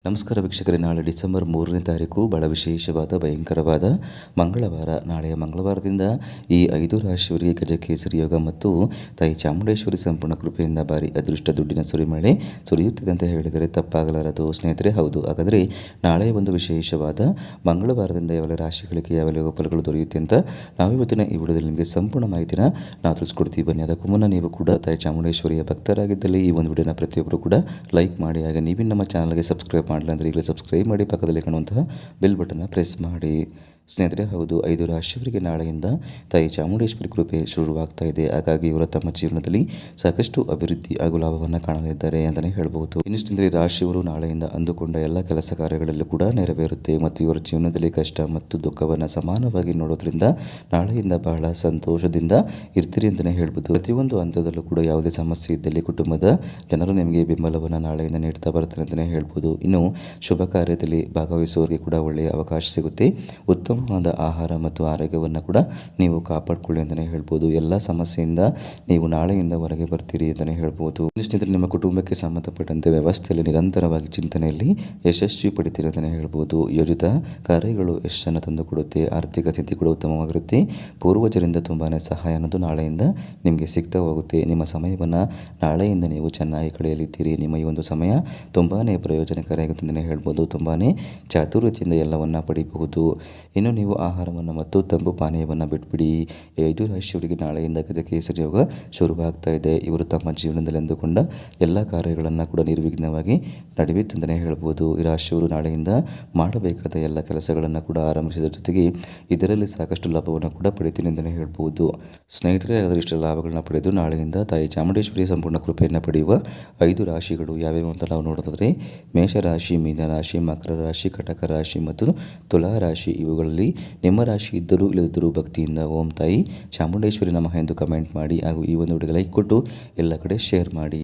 ನಮಸ್ಕಾರ ವೀಕ್ಷಕರೇ, ನಾಳೆ ಡಿಸೆಂಬರ್ 3ನೇ ತಾರೀಕು ಬಹಳ ವಿಶೇಷವಾದ ಭಯಂಕರವಾದ ಮಂಗಳವಾರ. ನಾಳೆಯ ಮಂಗಳವಾರದಿಂದ ಈ 5 ರಾಶಿಯವರಿಗೆ ಗಜಕೇಸರಿ ಯೋಗ ಮತ್ತು ತಾಯಿ ಚಾಮುಂಡೇಶ್ವರಿ ಸಂಪೂರ್ಣ ಕೃಪೆಯಿಂದ ಭಾರಿ ಅದೃಷ್ಟ ದುಡ್ಡಿನ ಸುರಿಮಳೆ ಸುರಿಯುತ್ತಿದೆ ಅಂತ ಹೇಳಿದರೆ ತಪ್ಪಾಗಲಾರದು ಸ್ನೇಹಿತರೆ. ಹೌದು, ಹಾಗಾದರೆ ನಾಳೆಯ ಒಂದು ವಿಶೇಷವಾದ ಮಂಗಳವಾರದಿಂದ ಯಾವ ರಾಶಿಗಳಿಗೆ ಯಾವ ಫಲಗಳು ದೊರೆಯುತ್ತೆ ಅಂತ ನಾವಿವತ್ತಿನ ಈ ವಿಡಿಯೋದಲ್ಲಿ ನಿಮಗೆ ಸಂಪೂರ್ಣ ಮಾಹಿತಿನ ನಾವು ತಿಳಿಸ್ಕೊಡ್ತೀವಿ. ಬನ್ನಿ, ಅದಕ್ಕೂ ಮುನ್ನ ನೀವು ಕೂಡ ತಾಯಿ ಚಾಮುಂಡೇಶ್ವರಿಯ ಭಕ್ತರಾಗಿದ್ದಲ್ಲಿ ಈ ಒಂದು ವಿಡಿಯೋನ ಪ್ರತಿಯೊಬ್ಬರು ಕೂಡ ಲೈಕ್ ಮಾಡಿ. ಹಾಗೆ ನೀವು ನಮ್ಮ ಚಾನಲ್ಗೆ ಸಬ್ಸ್ಕ್ರೈಬ್ ಮಾಡಿಲ್ಲ ಅಂದರೆ ಈಗಲೇ ಸಬ್ಸ್ಕ್ರೈಬ್ ಮಾಡಿ, ಪಕ್ಕದಲ್ಲಿ ಕಾಣುವಂತಹ ಬೆಲ್ ಬಟನ್ನ ಪ್ರೆಸ್ ಮಾಡಿ ಸ್ನೇಹಿತರೆ. ಹೌದು, 5 ರಾಶಿಯವರಿಗೆ ನಾಳೆಯಿಂದ ತಾಯಿ ಚಾಮುಂಡೇಶ್ವರಿ ಕೃಪೆ ಶುರುವಾಗ್ತಾ ಇದೆ. ಹಾಗಾಗಿ ಇವರು ತಮ್ಮ ಜೀವನದಲ್ಲಿ ಸಾಕಷ್ಟು ಅಭಿವೃದ್ಧಿ ಹಾಗೂ ಲಾಭವನ್ನು ಕಾಣಲಿದ್ದಾರೆ ಅಂತಲೇ ಹೇಳ್ಬೋದು. ಇನ್ನಿಷ್ಟಂದರೆ ರಾಶಿಯವರು ನಾಳೆಯಿಂದ ಅಂದುಕೊಂಡ ಎಲ್ಲ ಕೆಲಸ ಕಾರ್ಯಗಳಲ್ಲೂ ಕೂಡ ನೆರವೇರುತ್ತೆ ಮತ್ತು ಇವರ ಜೀವನದಲ್ಲಿ ಕಷ್ಟ ಮತ್ತು ದುಃಖವನ್ನು ಸಮಾನವಾಗಿ ನೋಡೋದ್ರಿಂದ ನಾಳೆಯಿಂದ ಬಹಳ ಸಂತೋಷದಿಂದ ಇರ್ತೀರಿ ಅಂತಲೇ ಹೇಳ್ಬೋದು. ಪ್ರತಿಯೊಂದು ಹಂತದಲ್ಲೂ ಕೂಡ ಯಾವುದೇ ಸಮಸ್ಯೆ ಇದ್ದಲ್ಲಿ ಕುಟುಂಬದ ಜನರು ನಿಮಗೆ ಬೆಂಬಲವನ್ನು ನಾಳೆಯಿಂದ ನೀಡ್ತಾ ಬರ್ತಾರೆ ಅಂತಲೇ ಹೇಳ್ಬೋದು. ಇನ್ನು ಶುಭ ಕಾರ್ಯದಲ್ಲಿ ಭಾಗವಹಿಸುವವರಿಗೆ ಕೂಡ ಒಳ್ಳೆಯ ಅವಕಾಶ ಸಿಗುತ್ತೆ. ಉತ್ತಮವಾದ ಆಹಾರ ಮತ್ತು ಆರೋಗ್ಯವನ್ನು ಕೂಡ ನೀವು ಕಾಪಾಡಿಕೊಳ್ಳಿ ಅಂತಲೇ ಹೇಳ್ಬೋದು. ಎಲ್ಲ ಸಮಸ್ಯೆಯಿಂದ ನೀವು ನಾಳೆಯಿಂದ ಹೊರಗೆ ಬರ್ತೀರಿ ಅಂತಲೇ ಹೇಳ್ಬೋದು. ಸ್ನೇಹಿತರೆ, ನಿಮ್ಮ ಕುಟುಂಬಕ್ಕೆ ಸಂಬಂಧಪಟ್ಟಂತೆ ವ್ಯವಸ್ಥೆಯಲ್ಲಿ ನಿರಂತರವಾಗಿ ಚಿಂತನೆಯಲ್ಲಿ ಯಶಸ್ವಿ ಪಡಿತೀರಿ ಅಂತಲೇ ಹೇಳ್ಬೋದು. ಯೋಜಿತ ಕಾರ್ಯಗಳು ಯಶಸ್ಸನ್ನು ತಂದುಕೊಡುತ್ತೆ. ಆರ್ಥಿಕ ಸ್ಥಿತಿ ಕೂಡ ಉತ್ತಮವಾಗಿರುತ್ತೆ. ಪೂರ್ವಜರಿಂದ ತುಂಬಾ ಸಹಾಯ ಅನ್ನೋದು ನಾಳೆಯಿಂದ ನಿಮಗೆ ಸಿಗ್ತಾ ಹೋಗುತ್ತೆ. ನಿಮ್ಮ ಸಮಯವನ್ನು ನಾಳೆಯಿಂದ ನೀವು ಚೆನ್ನಾಗಿ ಕಳೆಯಲಿದ್ದೀರಿ. ನಿಮ್ಮ ಈ ಒಂದು ಸಮಯ ತುಂಬಾ ಪ್ರಯೋಜನಕಾರಿಯಾಗುತ್ತೆ ಅಂತಲೇ ಹೇಳ್ಬೋದು. ತುಂಬಾ ಚಾತುರ್ಯತೆಯಿಂದ ಎಲ್ಲವನ್ನು ಪಡಿಬಹುದು. ಇನ್ನು ನೀವು ಆಹಾರವನ್ನು ಮತ್ತು ತಂಪು ಪಾನೀಯವನ್ನು ಬಿಟ್ಬಿಡಿ. 5 ರಾಶಿಯವರಿಗೆ ನಾಳೆಯಿಂದ ಗಜಕೇಸರಿ ಯೋಗ ಶುರುವಾಗ್ತಾ ಇದೆ. ಇವರು ತಮ್ಮ ಜೀವನದಲ್ಲಿ ಅಂದುಕೊಂಡ ಎಲ್ಲ ಕಾರ್ಯಗಳನ್ನು ಕೂಡ ನಿರ್ವಿಘ್ನವಾಗಿ ನಡೆಯುತ್ತೆ ಅಂತಲೇ ಹೇಳ್ಬೋದು. ಈ ರಾಶಿಯವರು ನಾಳೆಯಿಂದ ಮಾಡಬೇಕಾದ ಎಲ್ಲ ಕೆಲಸಗಳನ್ನು ಕೂಡ ಆರಂಭಿಸಿದ ಜೊತೆಗೆ ಇದರಲ್ಲಿ ಸಾಕಷ್ಟು ಲಾಭವನ್ನು ಕೂಡ ಪಡಿತೀನಿ ಅಂತಲೇ ಹೇಳ್ಬೋದು. ಸ್ನೇಹಿತರೆ, ಹಾಗಾದರೆ ಇಷ್ಟು ಲಾಭಗಳನ್ನ ಪಡೆದು ನಾಳೆಯಿಂದ ತಾಯಿ ಚಾಮುಂಡೇಶ್ವರಿ ಸಂಪೂರ್ಣ ಕೃಪೆಯನ್ನು ಪಡೆಯುವ 5 ರಾಶಿಗಳು ಯಾವ್ಯಾವು ಅಂತ ನಾವು ನೋಡೋದಾದರೆ ಮೇಷರಾಶಿ, ಮೀನರಾಶಿ, ಮಕರ ರಾಶಿ, ಕಟಕ ರಾಶಿ ಮತ್ತು ತುಲಾ ರಾಶಿ. ಇವುಗಳಲ್ಲಿ ನಿಮ್ಮ ರಾಶಿ ಇದ್ದರೂ ಇಲ್ಲದಿದ್ದರೂ ಭಕ್ತಿಯಿಂದ ಓಂ ತಾಯಿ ಚಾಮುಂಡೇಶ್ವರಿ ನಮಃ ಎಂದು ಕಮೆಂಟ್ ಮಾಡಿ ಹಾಗೂ ಈ ಒಂದು ವಿಡಿಯೋಗೆ ಲೈಕ್ ಕೊಟ್ಟು ಎಲ್ಲ ಕಡೆ ಶೇರ್ ಮಾಡಿ.